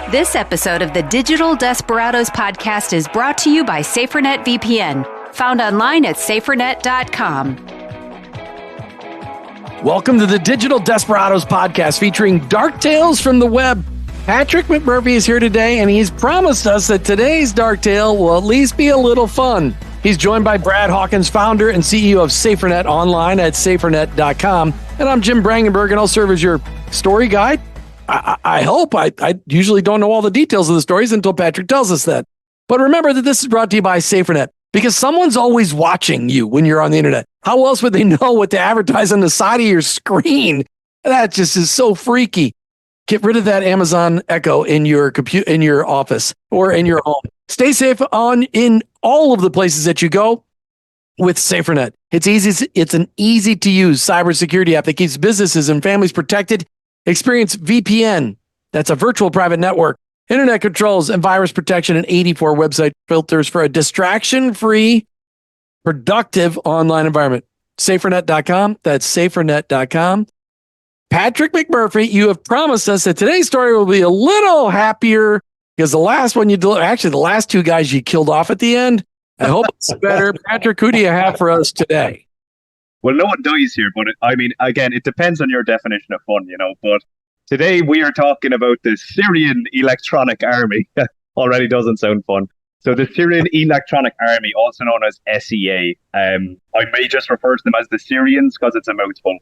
This episode of the Digital Desperados podcast is brought to you by SaferNet VPN, found online at safernet.com. Welcome to the Digital Desperados podcast featuring dark tales from the web. Patrick McMurphy is here today, and he's promised us that today's dark tale will at least be a little fun. He's joined by Brad Hawkins, founder and CEO of SaferNet online at safernet.com. And I'm Jim Brangenberg, and I'll serve as your story guide. I hope. I usually don't know all the details of the stories until Patrick tells us that. But remember that this is brought to you by SaferNet, because someone's always watching you when you're on the internet. How else would they know what to advertise on the side of your screen? That just is so freaky. Get rid of that Amazon Echo in your in your office or in your home. Stay safe in all of the places that you go with SaferNet. It's easy. It's an easy to use cybersecurity app that keeps businesses and families protected. Experience VPN. That's a virtual private network, internet controls, and virus protection, and 84 website filters for a distraction-free, productive online environment. SaferNet.com. That's SaferNet.com. Patrick McMurphy, you have promised us that today's story will be a little happier because the last one you delivered, actually the last two guys you killed off at the end. I hope it's better. Patrick, who do you have for us today? Well, no one dies here, but I mean, again, it depends on your definition of fun, you know. But today we are talking about the Syrian Electronic Army. Already doesn't sound fun. So the Syrian Electronic Army, also known as SEA, I may just refer to them as the Syrians because it's a mouthful.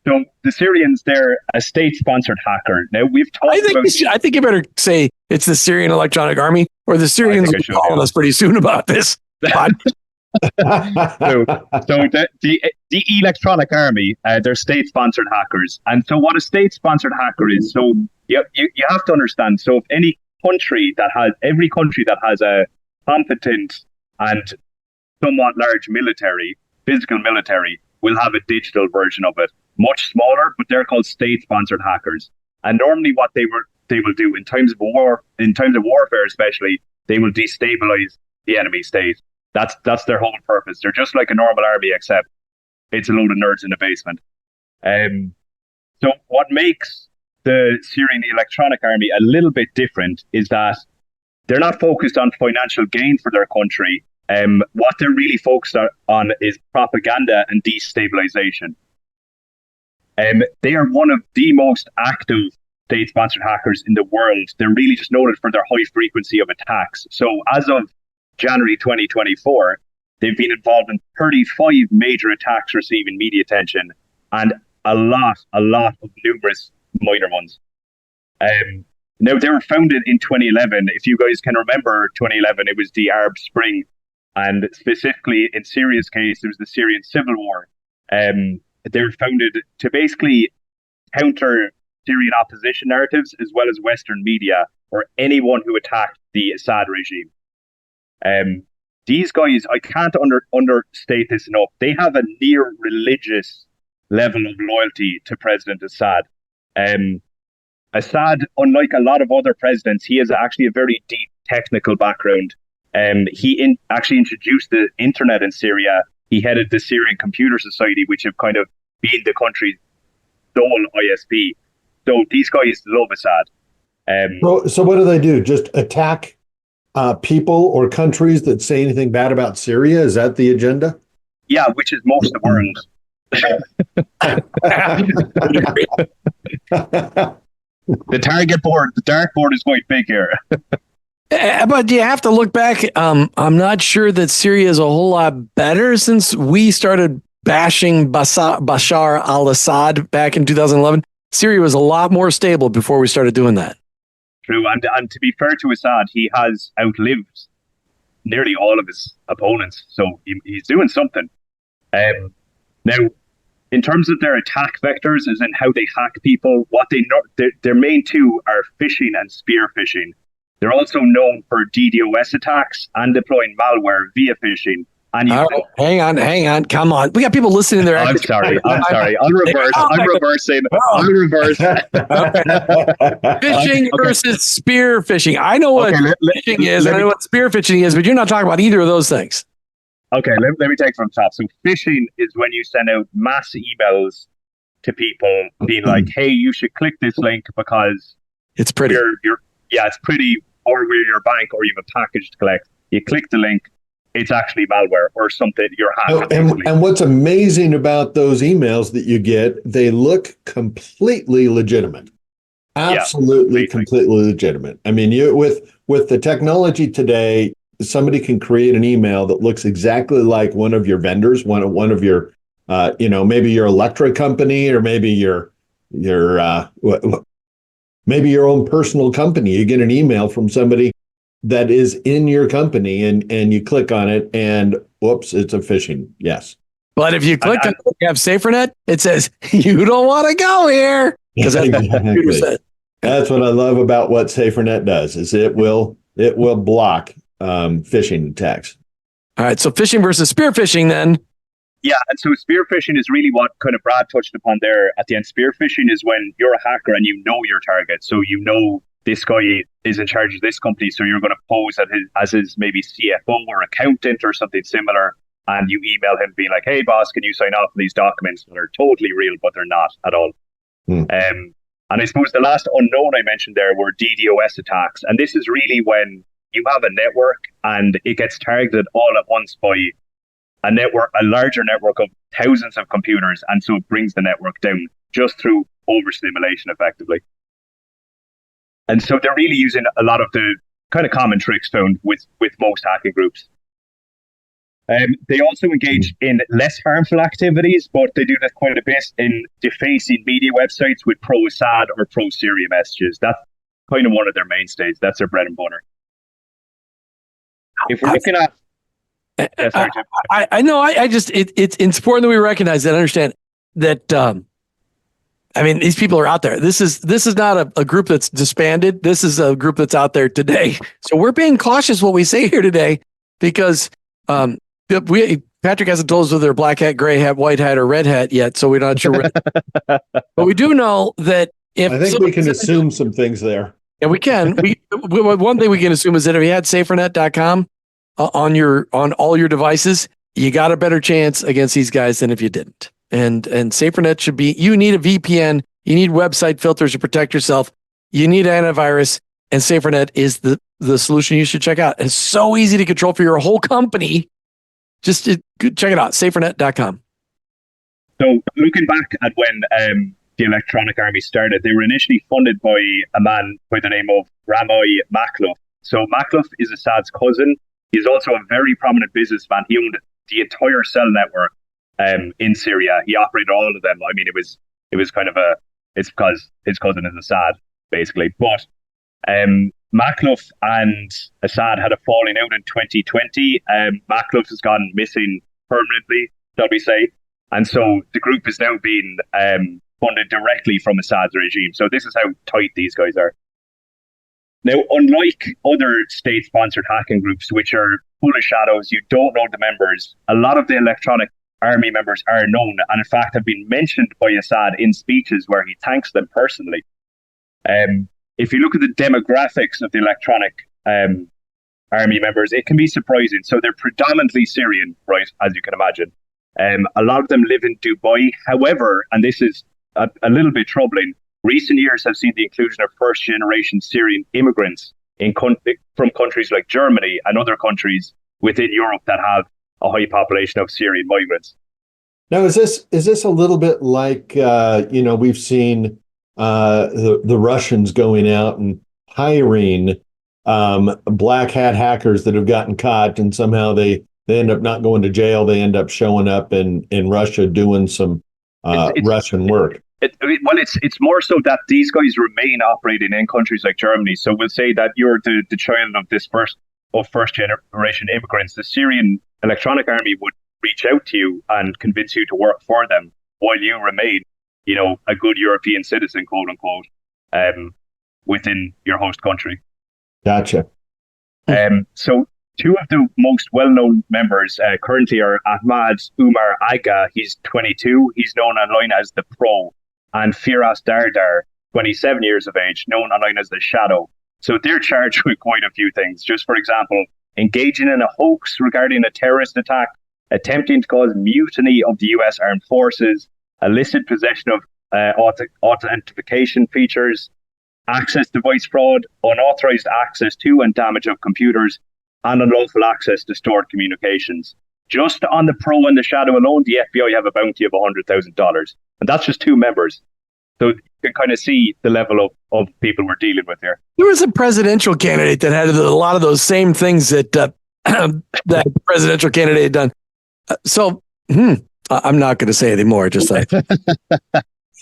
So the Syrians, they're a state-sponsored hacker. Now, we've talked I think you better say it's the Syrian Electronic Army, or the Syrians will be calling us pretty soon about this. So the Electronic Army, they're state-sponsored hackers. And so what a state-sponsored hacker is, so you have to understand, so if every country that has a competent and somewhat large physical military, will have a digital version of it. Much smaller, but they're called state-sponsored hackers. And normally what they will do in times of warfare especially, they will destabilize the enemy state. That's their whole purpose. They're just like a normal army, except it's a load of nerds in the basement. So what makes the Syrian Electronic Army a little bit different is that they're not focused on financial gain for their country. What they're really focused on is propaganda and destabilization. They are one of the most active state-sponsored hackers in the world. They're really just noted for their high frequency of attacks. So as of January 2024, they've been involved in 35 major attacks receiving media attention and a lot of numerous minor ones. Now, they were founded in 2011. If you guys can remember 2011, it was the Arab Spring. And specifically in Syria's case, it was the Syrian Civil War. They were founded to basically counter Syrian opposition narratives as well as Western media or anyone who attacked the Assad regime. These guys, I can't understate this enough. They have a near religious level of loyalty to President Assad. Assad, unlike a lot of other presidents, he has actually a very deep technical background. He actually introduced the internet in Syria. He headed the Syrian Computer Society, which have kind of been the country's sole ISP. So these guys love Assad. So what do they do? Just attack people or countries that say anything bad about Syria? Is that the agenda? Yeah, which is most of the world. The dartboard is quite big here. But you have to look back. I'm not sure that Syria is a whole lot better since we started bashing Bashar al-Assad back in 2011. Syria was a lot more stable before we started doing that. True, and to be fair to Assad, he has outlived nearly all of his opponents, so he's doing something. Now, in terms of their attack vectors, as in how they hack people, their main two are phishing and spear phishing. They're also known for DDoS attacks and deploying malware via phishing. And all right, hang on, come on. We got people listening there. I'm sorry. I'm reversing. Phishing versus spear phishing. I know what phishing is. I know what spear phishing is, but you're not talking about either of those things. Okay, let me take it from the top. So phishing is when you send out mass emails to people being like, hey, you should click this link because it's pretty. yeah, it's pretty, or where your bank or you have a package to collect. You click the link, it's actually malware or something. You're hacked. And what's amazing about those emails that you get, they look completely legitimate. Absolutely, completely legitimate. I mean, with the technology today, somebody can create an email that looks exactly like one of your vendors, one of your, maybe your electric company, or maybe your maybe your own personal company. You get an email from somebody that is in your company, and you click on it, and whoops, it's a phishing. Yes. But if you click on you have SaferNet, it says you don't want to go here. Because exactly. That's what I love about what SaferNet does, is it will block phishing attacks. All right. So phishing versus spear phishing then. Yeah, and so spear phishing is really what kind of Brad touched upon there at the end. Spear phishing is when you're a hacker and you know your target. So you know this guy is in charge of this company, so you're going to pose as his maybe CFO or accountant or something similar, and you email him being like, hey boss, can you sign off on these documents that are totally real, but they're not at all. And I suppose the last unknown I mentioned there were DDoS attacks. And this is really when you have a network and it gets targeted all at once by a larger network of thousands of computers. And so it brings the network down just through overstimulation effectively. And so they're really using a lot of the kind of common tricks found with most hacking groups. They also engage in less harmful activities, but they do that quite a bit in defacing media websites with pro-Assad or pro-Syria messages. That's kind of one of their mainstays. That's their bread and butter. If we're looking at... I know, it's important that we recognize that, understand that, these people are out there. This is not a group that's disbanded. This is a group that's out there today. So we're being cautious what we say here today, because... Patrick hasn't told us whether they're black hat, gray hat, white hat, or red hat yet, so we're not sure. But we do know that if I think we can assume some things there. Yeah, we can. One thing we can assume is that if you had SaferNet.com on all your devices, you got a better chance against these guys than if you didn't. And SaferNet should be. You need a VPN. You need website filters to protect yourself. You need antivirus, and SaferNet is the solution you should check out. It's so easy to control for your whole company. Just check it out, SaferNet.com. So looking back at when the Electronic Army started, they were initially funded by a man by the name of Rami Makhlouf. So Makhlouf is Assad's cousin. He's also a very prominent businessman. He owned the entire cell network in Syria. He operated all of them. I mean, it was kind of it's because his cousin is Assad, basically. But Makhlouf and Assad had a falling out in 2020. Makhlouf has gone missing permanently, shall we say. And so the group is now being funded directly from Assad's regime. So this is how tight these guys are. Now, unlike other state-sponsored hacking groups, which are full of shadows, you don't know the members, a lot of the Electronic Army members are known and in fact have been mentioned by Assad in speeches where he thanks them personally. If you look at the demographics of the Electronic Army members, it can be surprising. So they're predominantly Syrian, right, as you can imagine. A lot of them live in Dubai. However, and this is a little bit troubling, recent years have seen the inclusion of first-generation Syrian immigrants from countries like Germany and other countries within Europe that have a high population of Syrian migrants. Now, is this a little bit like, we've seen the Russians going out and hiring black hat hackers that have gotten caught, and somehow they end up not going to jail. They end up showing up in Russia doing some Russian work. It's more so that these guys remain operating in countries like Germany. So we'll say that you're the child of this first generation immigrants. The Syrian Electronic Army would reach out to you and convince you to work for them while you remain, a good European citizen, quote unquote, within your host country. Gotcha. So two of the most well-known members currently are Ahmad Umar Aga. He's 22. He's known online as the Pro. And Firas Dardar, 27 years of age, known online as the Shadow. So they're charged with quite a few things. Just for example, engaging in a hoax regarding a terrorist attack, attempting to cause mutiny of the US Armed Forces, illicit possession of authentication features, access device fraud, unauthorized access to and damage of computers, and unlawful access to stored communications. Just on the Pro and the Shadow alone, the FBI have a bounty of $100,000. And that's just 2 members. So you can kind of see the level of people we're dealing with here. There was a presidential candidate that had a lot of those same things that that presidential candidate had done. I'm not going to say anymore. Just like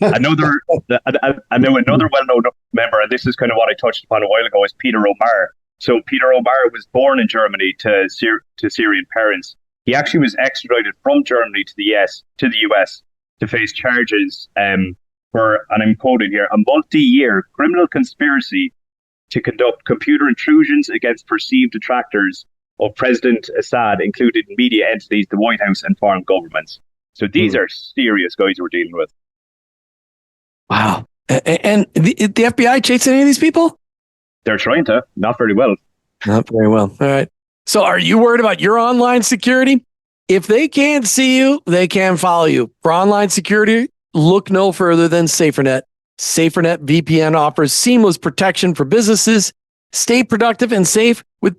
another well-known member, and this is kind of what I touched upon a while ago, is Peter Omar. So Peter Omar was born in Germany to Syrian parents. He actually was extradited from Germany to the US to face charges for, and I'm quoting here, a multi-year criminal conspiracy to conduct computer intrusions against perceived detractors of President Assad, including media entities, the White House, and foreign governments. So these are serious guys we're dealing with. Wow. And the FBI chasing any of these people? They're trying to. Not very well. Not very well. All right. So are you worried about your online security? If they can't see you, they can follow you. For online security, look no further than SaferNet. SaferNet VPN offers seamless protection for businesses. Stay productive and safe with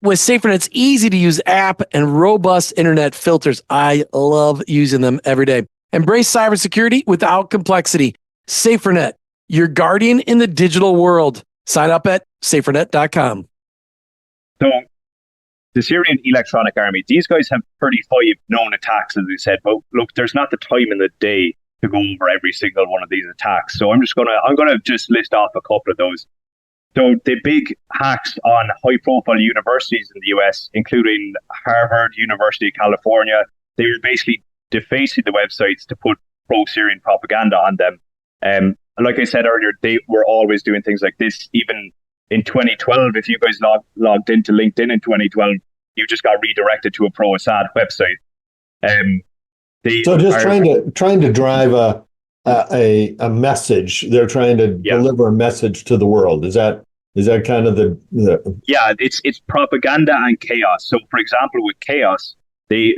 SaferNet's easy-to-use app and robust internet filters. I love using them every day. Embrace cybersecurity without complexity. SaferNet, your guardian in the digital world. Sign up at safernet.com. So the Syrian Electronic Army, these guys have 35 known attacks, as we said, but look, there's not the time in the day to go over every single one of these attacks. So I'm gonna just list off a couple of those. So the big hacks on high-profile universities in the US, including Harvard, University of California, they were basically defacing the websites to put pro-Syrian propaganda on them. And like I said earlier, they were always doing things like this. Even in 2012, if you guys logged into LinkedIn in 2012, you just got redirected to a pro-Assad website. So just trying to drive a message. They're trying to deliver a message to the world. Is that kind of the Yeah, it's propaganda and chaos. So for example, with chaos, they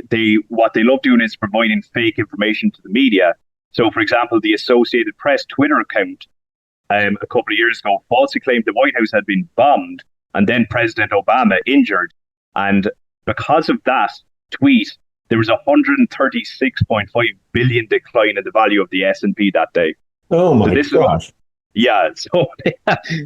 what they love doing is providing fake information to the media. So for example, the Associated Press Twitter account a couple of years ago falsely claimed the White House had been bombed and then President Obama injured. And because of that tweet, there was a 136.5 billion decline in the value of the S&P that day. Oh my gosh. So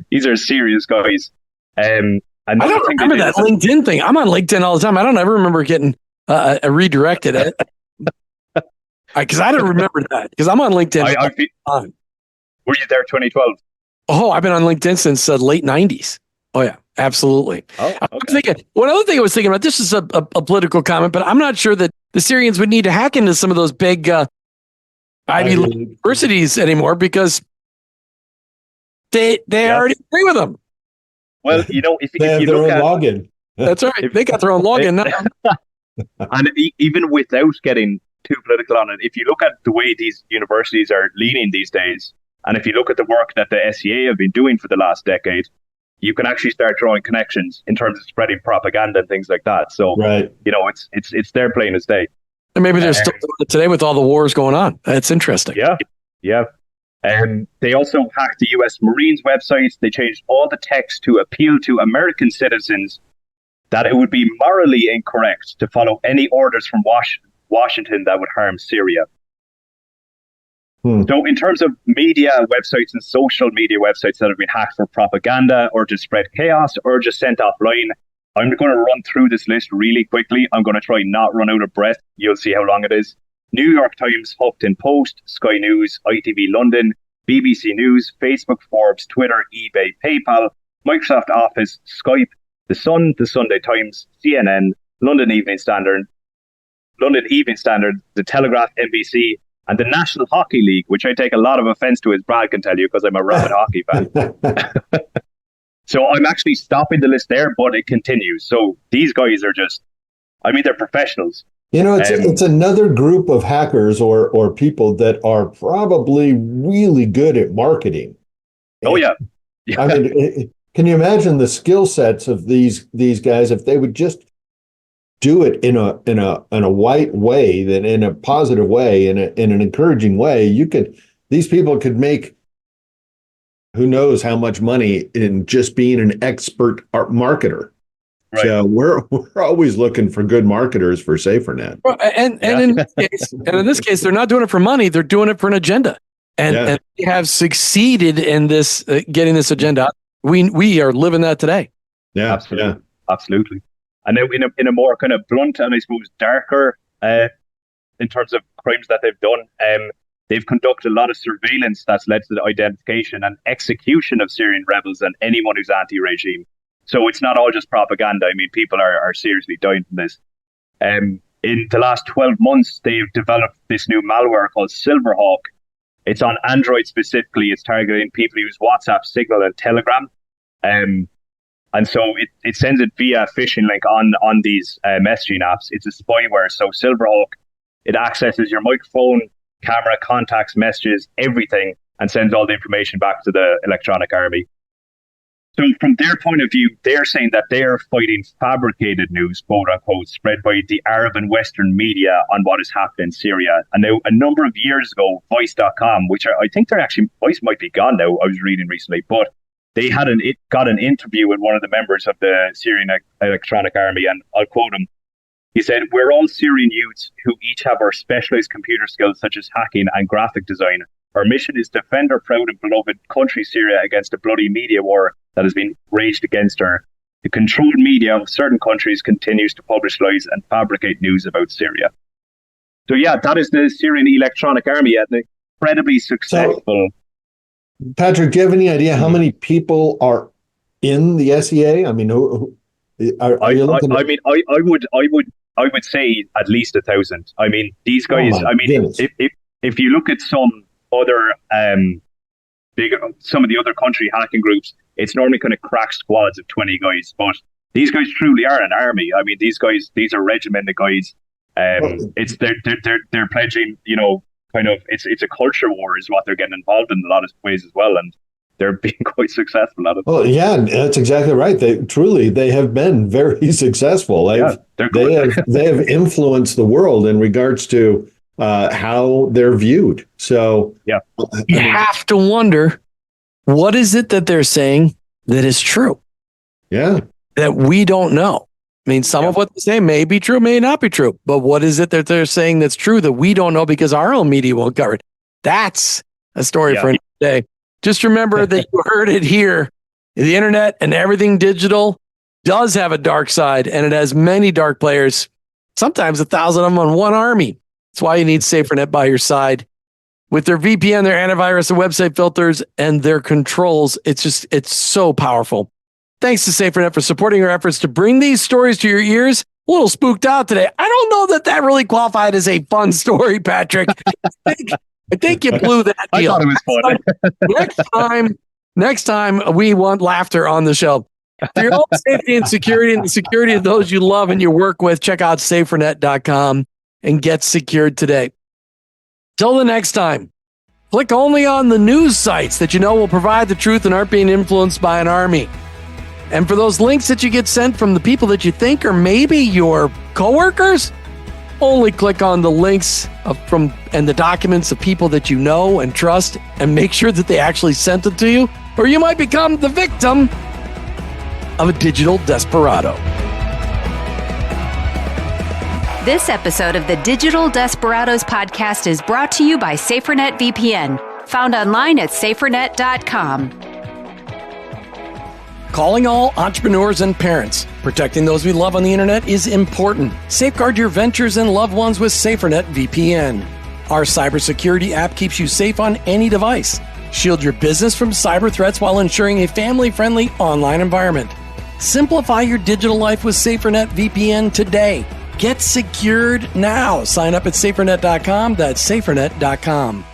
these are serious guys. I don't remember that LinkedIn thing. I'm on LinkedIn all the time. I don't ever remember getting redirected. Because I don't remember that. Because I'm on LinkedIn. Were you there 2012? Oh, I've been on LinkedIn since late 90s. Oh, yeah, absolutely. Oh, okay. I was thinking, one other thing I was thinking about, this is a political comment, but I'm not sure that the Syrians would need to hack into some of those big Ivy League universities anymore because they already agree with them. Well, if they you have look their at own login. That's right. They got their own login now. And even without getting too political on it, if you look at the way these universities are leaning these days, and if you look at the work that the SEA have been doing for the last decade, you can actually start drawing connections in terms of spreading propaganda and things like that. So, right. It's their plain as day. And maybe they're still doing it today with all the wars going on. It's interesting. Yeah. They also hacked the U.S. Marines websites. They changed all the text to appeal to American citizens that it would be morally incorrect to follow any orders from Washington that would harm Syria. So in terms of media websites and social media websites that have been hacked for propaganda or to spread chaos or just sent offline, I'm going to run through this list really quickly. I'm going to try not run out of breath. You'll see how long it is. New York Times, Huffington Post, Sky News, ITV London, BBC News, Facebook, Forbes, Twitter, eBay, PayPal, Microsoft Office, Skype, The Sun, The Sunday Times, CNN, London Evening Standard, The Telegraph, NBC, and the National Hockey League, which I take a lot of offense to, as Brad can tell you, because I'm a rabid hockey fan. So I'm actually stopping the list there, but it continues. So these guys are they're professionals. It's another group of hackers or people that are probably really good at marketing. Oh, yeah. I mean, can you imagine the skill sets of these guys if they would just do it in a white way, then in a positive way, in an encouraging way? These people could make who knows how much money in just being an expert art marketer. Right. So we're always looking for good marketers for SaferNet. Well, and in this case, they're not doing it for money; they're doing it for an agenda, and they have succeeded in this getting this agenda. We are living that today. Yeah, absolutely. And then in a more kind of blunt and I suppose darker, in terms of crimes that they've done, they've conducted a lot of surveillance that's led to the identification and execution of Syrian rebels and anyone who's anti-regime. So it's not all just propaganda. I mean, people are seriously dying from this. In the last 12 months, they've developed this new malware called Silverhawk. It's on Android specifically. It's targeting people who use WhatsApp, Signal, and Telegram. And so it sends it via a phishing link on these messaging apps. It's a spyware. So Silverhawk, it accesses your microphone, camera, contacts, messages, everything, and sends all the information back to the Electronic Army. So from their point of view, they're saying that they're fighting fabricated news, quote unquote, spread by the Arab and Western media on what has happened in Syria. And now, a number of years ago, Vice.com, which I think Vice might be gone now, I was reading recently, but they got an interview with one of the members of the Syrian Electronic Army, and I'll quote him. He said, "We're all Syrian youths who each have our specialized computer skills such as hacking and graphic design. Our mission is to defend our proud and beloved country Syria against a bloody media war that has been waged against her. The controlled media of certain countries continues to publish lies and fabricate news about Syria." So yeah, that is the Syrian Electronic Army, an incredibly successful. So, Patrick, do you have any idea how many people are in the SEA? I mean, are you looking at... I would say at least 1,000. I mean, these guys. If you look at some other some of the other country hacking groups, it's normally kind of crack squads of 20 guys. But these guys truly are an army. I mean, these are regimented guys. They're pledging, kind of it's a culture war is what they're getting involved in a lot of ways as well, and they're being quite successful at it. Well, yeah, that's exactly right. They have been very successful. They have influenced the world in regards to how they're viewed. So yeah, you have to wonder, what is it that they're saying that is true? Yeah, that we don't know. I mean, some of what they say may be true, may not be true. But what is it that they're saying that's true that we don't know because our own media won't cover it? That's a story for another day. Just remember that you heard it here. The internet and everything digital does have a dark side, and it has many dark players, sometimes 1,000 of them on one army. That's why you need SaferNet by your side. With their VPN, their antivirus, their website filters, and their controls, it's so powerful. Thanks to SaferNet for supporting our efforts to bring these stories to your ears. A little spooked out today. I don't know that really qualified as a fun story, Patrick. I think you blew that deal. I thought it was funny. Next time we want laughter on the show. For your own safety and security and the security of those you love and you work with, check out SaferNet.com and get secured today. Till the next time, click only on the news sites that you know will provide the truth and aren't being influenced by an army. And for those links that you get sent from the people that you think are maybe your coworkers, only click on the links and the documents of people that you know and trust, and make sure that they actually sent it to you, or you might become the victim of a digital desperado. This episode of the Digital Desperados podcast is brought to you by SaferNet VPN, found online at SaferNet.com. Calling all entrepreneurs and parents. Protecting those we love on the internet is important. Safeguard your ventures and loved ones with SaferNet VPN. Our cybersecurity app keeps you safe on any device. Shield your business from cyber threats while ensuring a family-friendly online environment. Simplify your digital life with SaferNet VPN today. Get secured now. Sign up at SaferNet.com. That's SaferNet.com.